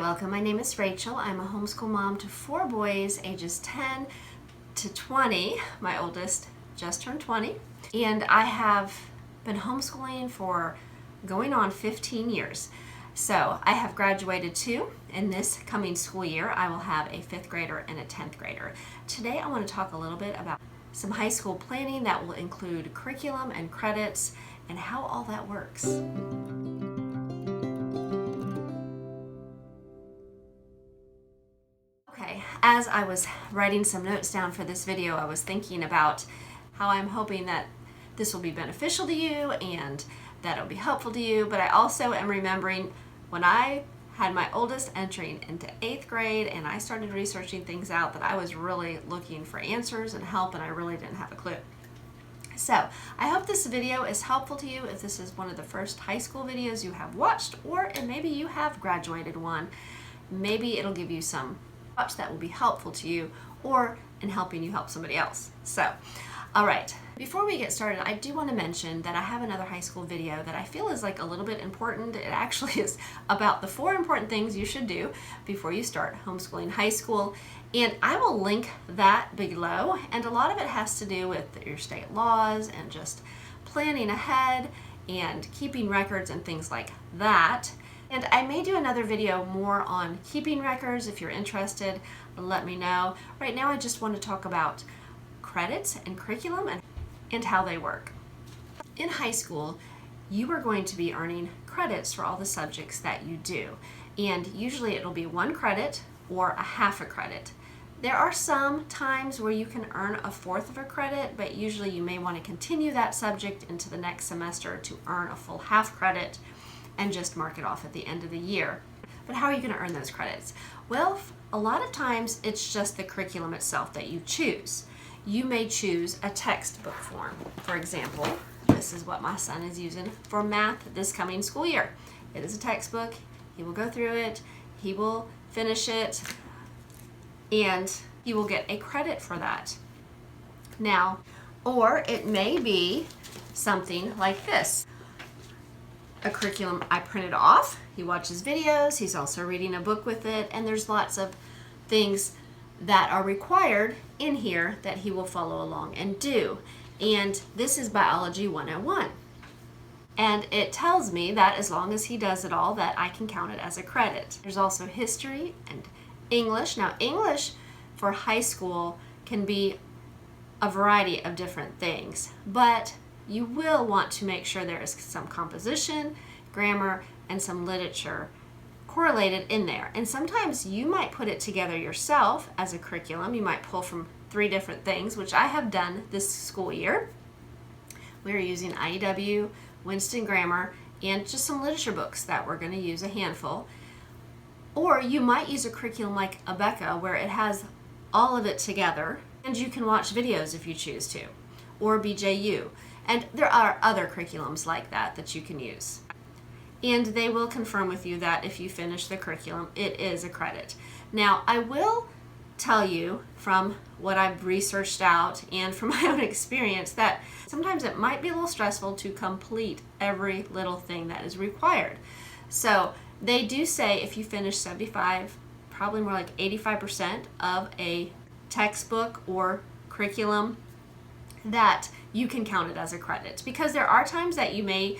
welcome. My name is Rachel. I'm a homeschool mom to 4 boys ages 10 to 20. My oldest just turned 20. And I have been homeschooling for going on 15 years. So I have graduated too. In this coming school year, I will have a 5th grader and a 10th grader. Today I want to talk a little bit about some high school planning that will include curriculum and credits and how all that works. Okay, as I was writing some notes down for this video, I was thinking about how I'm hoping that this will be beneficial to you and that it'll be helpful to you, but I also am remembering when I had my oldest entering into 8th grade and I started researching things out that I was really looking for answers and help, and I really didn't have a clue. So I hope this video is helpful to you if this is one of the first high school videos you have watched, or if maybe you have graduated one. Maybe it'll give you some thoughts that will be helpful to you or in helping you help somebody else. So, all right. Before we get started, I do want to mention that I have another high school video that I feel is like a little bit important. It actually is about the 4 important things you should do before you start homeschooling high school. And I will link that below. And a lot of it has to do with your state laws and just planning ahead and keeping records and things like that. And I may do another video more on keeping records. If you're interested, let me know. Right now I just want to talk about credits and curriculum and how they work. In high school, you are going to be earning credits for all the subjects that you do. And usually it'll be 1 credit or a half a credit. There are some times where you can earn a 1/4 of a credit, but usually you may want to continue that subject into the next semester to earn a full half credit and just mark it off at the end of the year. But how are you going to earn those credits? Well, a lot of times it's just the curriculum itself that you choose. You may choose a textbook form. For example, this is what my son is using for math this coming school year. It is a textbook. He will go through it, he will finish it, and he will get a credit for that. Now, or it may be something like this. A curriculum I printed off. He watches videos, he's also reading a book with it, and there's lots of things that are required in here that he will follow along and do. And this is Biology 101. And it tells me that as long as he does it all, that I can count it as a credit. There's also history and English. Now, English for high school can be a variety of different things, but you will want to make sure there is some composition, grammar, and some literature correlated in there. And sometimes you might put it together yourself as a curriculum. You might pull from 3 different things, which I have done this school year. We're using IEW, Winston Grammar, and just some literature books that we're going to use a handful. Or you might use a curriculum like Abeka, where it has all of it together, and you can watch videos if you choose to, or BJU. And there are other curriculums like that you can use. And they will confirm with you that if you finish the curriculum, it is a credit. Now, I will tell you from what I've researched out and from my own experience that sometimes it might be a little stressful to complete every little thing that is required. So they do say if you finish 75, probably more like 85% of a textbook or curriculum, that you can count it as a credit. Because there are times that you may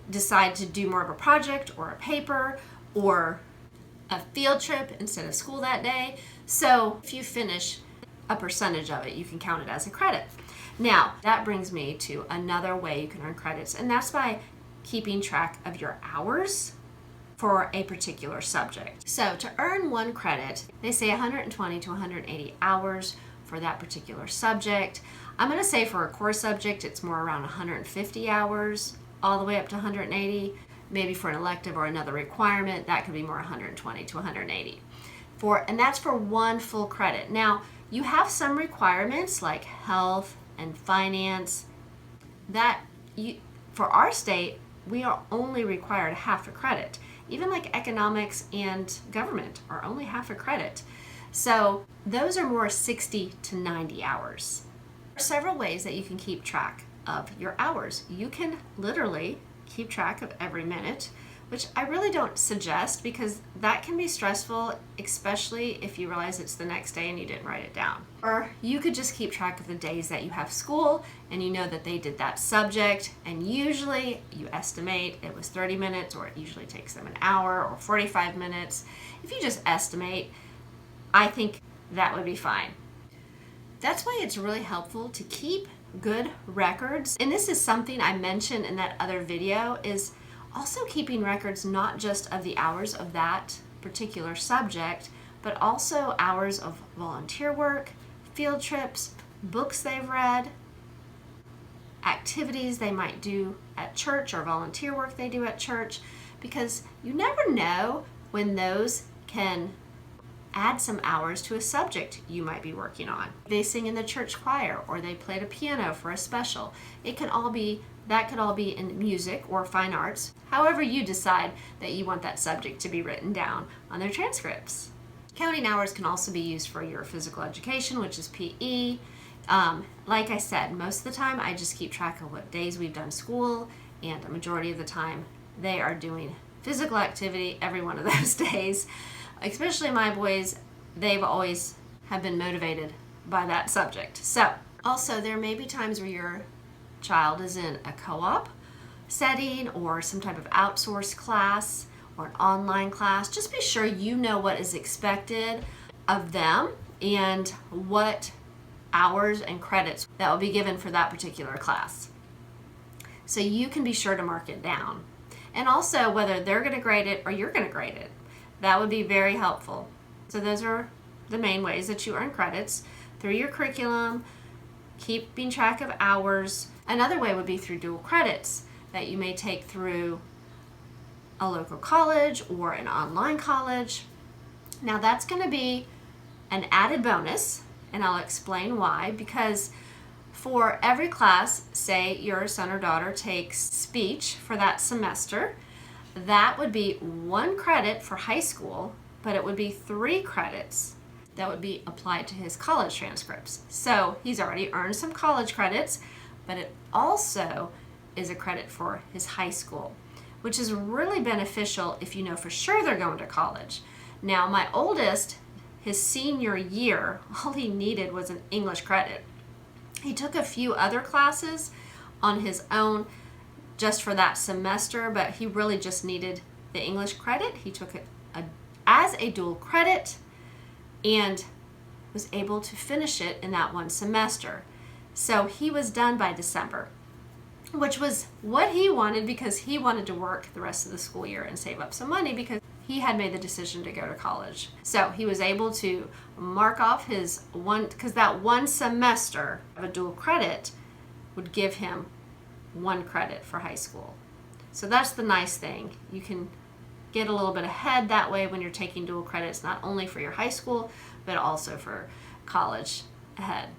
decide to do more of a project or a paper or a field trip instead of school that day. So if you finish a percentage of it, you can count it as a credit. Now, that brings me to another way you can earn credits, and that's by keeping track of your hours for a particular subject. So to earn 1 credit, they say 120 to 180 hours for that particular subject. I'm going to say for a core subject, it's more around 150 hours, all the way up to 180. Maybe for an elective or another requirement, that could be more 120 to 180. And that's for 1 full credit. Now, you have some requirements like health and finance that for our state, we are only required half a credit. Even like economics and government are only half a credit. So those are more 60 to 90 hours. There are several ways that you can keep track of your hours. You can literally keep track of every minute which I really don't suggest because that can be stressful, especially if you realize it's the next day and you didn't write it down. Or you could just keep track of the days that you have school and you know that they did that subject, and usually you estimate it was 30 minutes, or it usually takes them an hour or 45 minutes. If you just estimate, I think that would be fine. That's why it's really helpful to keep good records. And this is something I mentioned in that other video, is also keeping records not just of the hours of that particular subject, but also hours of volunteer work, field trips, books they've read, activities they might do at church, or volunteer work they do at church, because you never know when those can add some hours to a subject you might be working on. They sing in the church choir, or they played a piano for a special. That could all be in music or fine arts, however you decide that you want that subject to be written down on their transcripts. Counting hours can also be used for your physical education, which is PE. Like I said, most of the time I just keep track of what days we've done school, and a majority of the time they are doing physical activity every one of those days. Especially my boys, they've always have been motivated by that subject. So, also there may be times where your child is in a co-op setting, or some type of outsourced class, or an online class. Just be sure you know what is expected of them and what hours and credits that will be given for that particular class. So you can be sure to mark it down. And also whether they're going to grade it or you're going to grade it. That would be very helpful. So those are the main ways that you earn credits: through your curriculum, keeping track of hours. Another way would be through dual credits that you may take through a local college or an online college. Now that's going to be an added bonus, and I'll explain why. Because for every class, say your son or daughter takes speech for that semester, that would be 1 credit for high school, but it would be 3 credits that would be applied to his college transcripts. So he's already earned some college credits, but it also is a credit for his high school, which is really beneficial if you know for sure they're going to college. Now, my oldest, his senior year, all he needed was an English credit. He took a few other classes on his own just for that semester, but he really just needed the English credit. He took it as a dual credit and was able to finish it in that one semester. So he was done by December, which was what he wanted, because he wanted to work the rest of the school year and save up some money, because he had made the decision to go to college. So he was able to mark off his one, because that one semester of a dual credit would give him 1 credit for high school. So that's the nice thing. You can get a little bit ahead that way when you're taking dual credits, not only for your high school, but also for college ahead.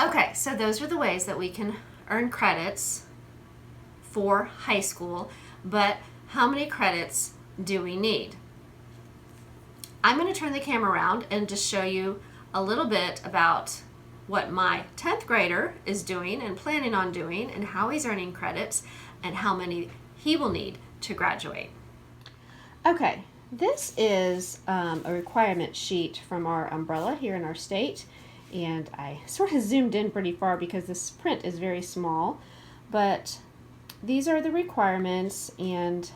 Okay, so those are the ways that we can earn credits for high school, but how many credits do we need? I'm going to turn the camera around and just show you a little bit about what my 10th grader is doing and planning on doing, and how he's earning credits and how many he will need to graduate. Okay, this is a requirement sheet from our umbrella here in our state, and I sort of zoomed in pretty far because this print is very small, but these are the requirements, and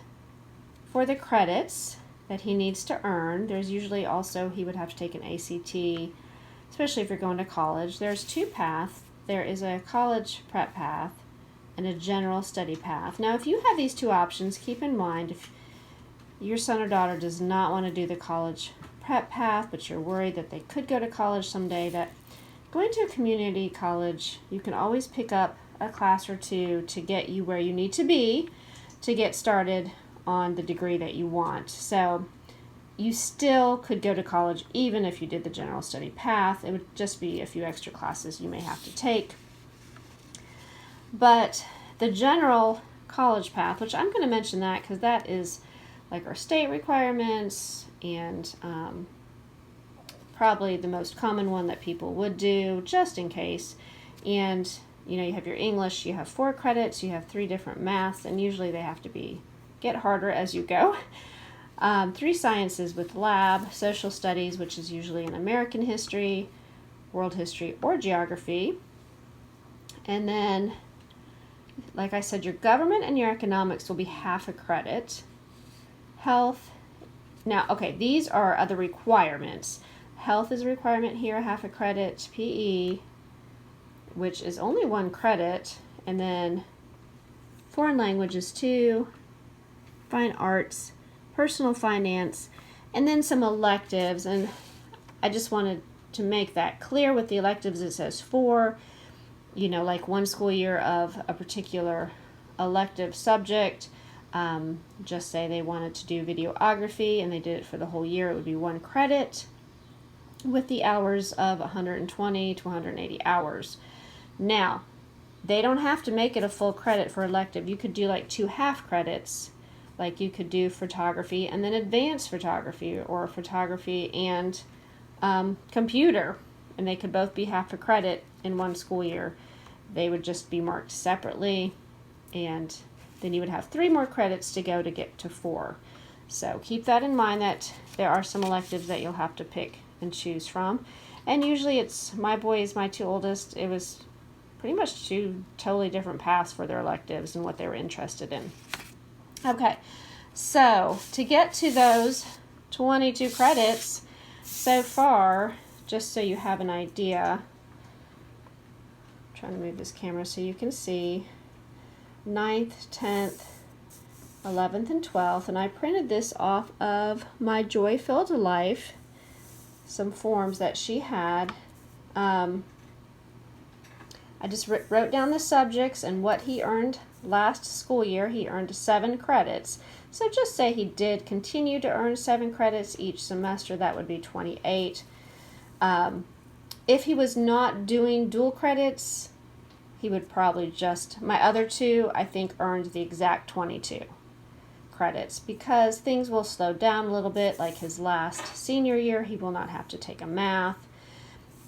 for the credits that he needs to earn, there's usually also, he would have to take an ACT, especially if you're going to college. There's 2 paths. There is a college prep path and a general study path. Now, if you have these 2 options, keep in mind, if your son or daughter does not want to do the college prep path, but you're worried that they could go to college someday, that going to a community college, you can always pick up a class or 2 to get you where you need to be to get started on the degree that you want. So you still could go to college even if you did the general study path. It would just be a few extra classes you may have to take. But the general college path, which I'm going to mention that because that is like our state requirements, and probably the most common one that people would do just in case. And you know, you have your English, you have 4 credits, you have 3 different maths, and usually they have to be get harder as you go. 3 sciences with lab, social studies, which is usually in American history, world history, or geography. And then, like I said, your government and your economics will be half a credit. Health, now, okay, these are other requirements. Health is a requirement here, half a credit. PE, which is only 1 credit. And then foreign languages 2, fine arts, personal finance, and then some electives. And I just wanted to make that clear. With the electives, it says 4, you know, like 1 school year of a particular elective subject. Just say they wanted to do videography and they did it for the whole year, it would be 1 credit with the hours of 120 to 180 hours. Now, they don't have to make it a full credit for elective. You could do like 2 half credits. Like you could do photography and then advanced photography, or photography and computer, and they could both be half a credit in 1 school year. They would just be marked separately, and then you would have 3 more credits to go to get to 4. So keep that in mind, that there are some electives that you'll have to pick and choose from. And usually it's, my boys, my 2 oldest, it was pretty much 2 totally different paths for their electives and what they were interested in. Okay, so to get to those 22 credits so far, just so you have an idea, I'm trying to move this camera so you can see, 9th, 10th, 11th, and 12th, and I printed this off of my Joy Filled Life, some forms that she had. I just wrote down the subjects and what he earned last school year. He earned 7 credits. So just say he did continue to earn 7 credits each semester, that would be 28. If he was not doing dual credits, he would probably just, my other 2, I think, earned the exact 22 credits, because things will slow down a little bit. Like his last senior year, he will not have to take a math.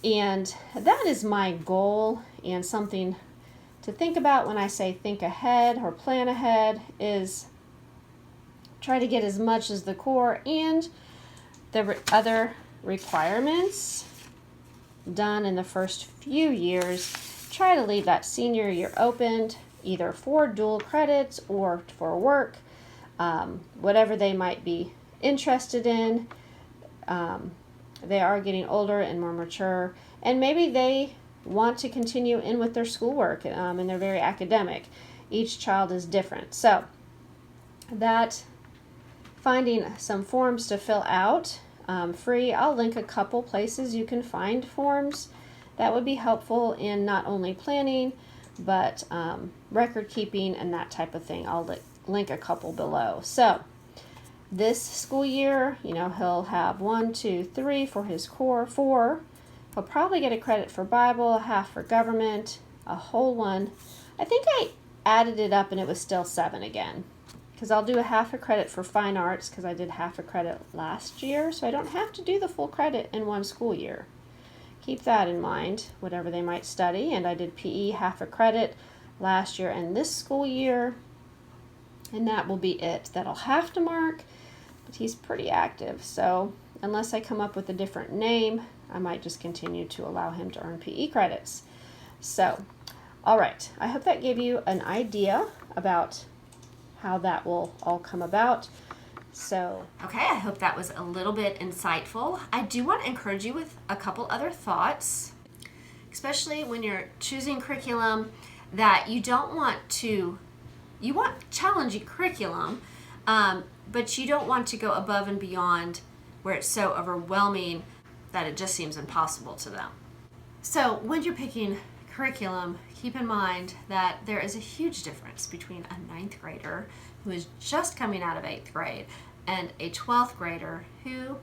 And that is my goal, and something to think about when I say think ahead or plan ahead is try to get as much as the core and the other requirements done in the first few years. Try to leave that senior year opened, either for dual credits or for work, whatever they might be interested in. They are getting older and more mature, and maybe they want to continue in with their schoolwork, and they're very academic. Each child is different. So that, finding some forms to fill out free, I'll link a couple places you can find forms that would be helpful in not only planning, but record keeping and that type of thing. I'll link a couple below. So this school year, you know, he'll have 1, 2, 3 for his core, 4. He'll probably get a credit for Bible, a half for government, a whole 1. I think I added it up and it was still 7 again, because I'll do a half a credit for fine arts, because I did half a credit last year, so I don't have to do the full credit in 1 school year. Keep that in mind, whatever they might study. And I did PE half a credit last year and this school year, and that will be it. That'll have to mark, but he's pretty active, so unless I come up with a different name, I might just continue to allow him to earn PE credits. So, all right, I hope that gave you an idea about how that will all come about. So, okay, I hope that was a little bit insightful. I do want to encourage you with a couple other thoughts, especially when you're choosing curriculum that you don't want to, you want challenging curriculum, but you don't want to go above and beyond where it's so overwhelming that it just seems impossible to them. So when you're picking curriculum, keep in mind that there is a huge difference between a 9th grader who is just coming out of 8th grade and a 12th grader who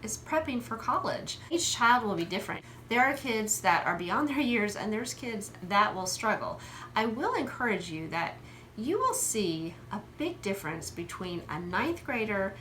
is prepping for college. Each child will be different. There are kids that are beyond their years, and there's kids that will struggle. I will encourage you that you will see a big difference between a 9th grader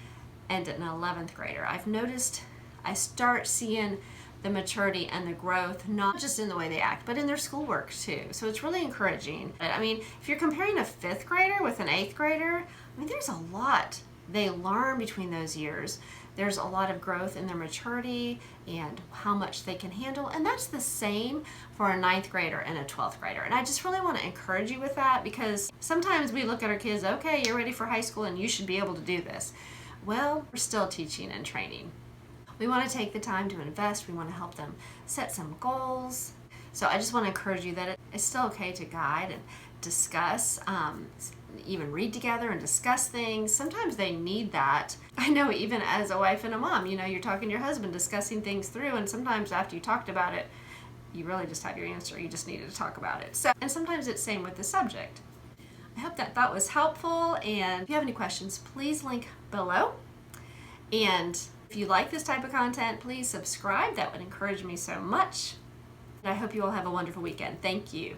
and an 11th grader. I've noticed I start seeing the maturity and the growth, not just in the way they act, but in their schoolwork too. So it's really encouraging. I mean, if you're comparing a 5th grader with an 8th grader, I mean, there's a lot they learn between those years. There's a lot of growth in their maturity and how much they can handle. And that's the same for a 9th grader and a 12th grader. And I just really want to encourage you with that, because sometimes we look at our kids, okay, you're ready for high school and you should be able to do this. Well, we're still teaching and training. We want to take the time to invest. We want to help them set some goals. So I just want to encourage you that it's still okay to guide and discuss, even read together and discuss things. Sometimes they need that. I know, even as a wife and a mom, you know, you're talking to your husband, discussing things through, and sometimes after you talked about it, you really just have your answer. You just needed to talk about it. So, and sometimes it's same with the subject. I hope that thought was helpful, and if you have any questions, please link below. And if you like this type of content, please subscribe. That would encourage me so much. And I hope you all have a wonderful weekend. Thank you.